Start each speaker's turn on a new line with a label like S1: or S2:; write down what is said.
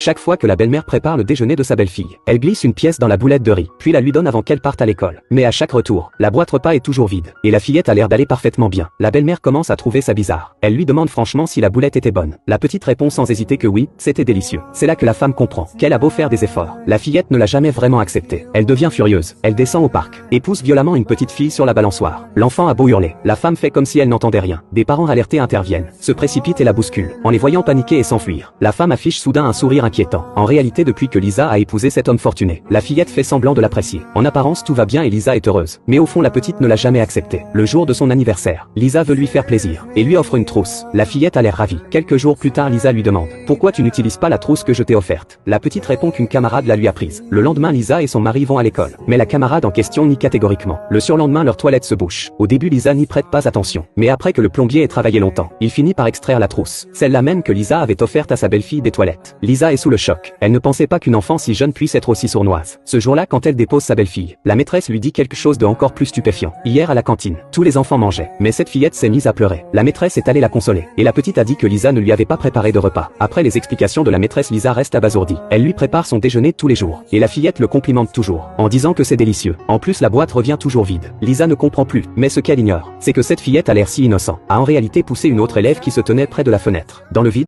S1: chaque fois que la belle-mère prépare le déjeuner de sa belle-fille. Elle glisse une pièce dans la boulette de riz, puis la lui donne avant qu'elle parte à l'école. Mais à chaque retour, la boîte repas est toujours vide, et la fillette a l'air d'aller parfaitement bien. La belle-mère commence à trouver ça bizarre. Elle lui demande franchement si la boulette était bonne. La petite répond sans hésiter que oui, c'était délicieux. C'est là que la femme comprend qu'elle a beau faire des efforts, la fillette ne l'a jamais vraiment accepté. Elle devient furieuse, elle descend au parc, et pousse violemment une petite fille sur la balançoire. L'enfant a beau hurler, la femme fait comme si elle n'entendait rien. Des parents alertés interviennent, se précipitent et la bousculent, en les voyant paniquer et s'enfuir. La femme affiche soudain un sourire inquiétant. En réalité, depuis que Lisa a épousé cet homme fortuné, la fillette fait semblant de l'apprécier. En apparence, tout va bien et Lisa est heureuse. Mais au fond, la petite ne l'a jamais accepté. Le jour de son anniversaire, Lisa veut lui faire plaisir, et lui offre une trousse. La fillette a l'air ravie. Quelques jours plus tard, Lisa lui demande: pourquoi tu n'utilises pas la trousse que je t'ai offerte? La petite répond qu'une camarade la lui a prise. Le lendemain, Lisa et son mari vont à l'école. Mais la camarade en question nie catégoriquement. Le surlendemain, leur toilette se bouche. Au début, Lisa n'y prête pas attention. Mais après que le plombier ait travaillé longtemps, il finit par extraire la trousse. Celle-là même que Lisa avait offerte à sa belle-fille des toilettes. Lisa est sous le choc. Elle ne pensait pas qu'une enfant si jeune puisse être aussi sournoise. Ce jour-là, quand elle dépose sa belle-fille, la maîtresse lui dit quelque chose de encore plus stupéfiant. Hier à la cantine, tous les enfants mangeaient, mais cette fillette s'est mise à pleurer. La maîtresse est allée la consoler, et la petite a dit que Lisa ne lui avait pas préparé de repas. Après les explications de la maîtresse, Lisa reste abasourdie. Elle lui prépare son déjeuner tous les jours, et la fillette le complimente toujours, en disant que c'est délicieux. En plus, la boîte revient toujours vide. Lisa ne comprend plus, mais ce qu'elle ignore, c'est que cette fillette a l'air si innocent, a en réalité poussé une autre élève qui se tenait près de la fenêtre. Dans le vide,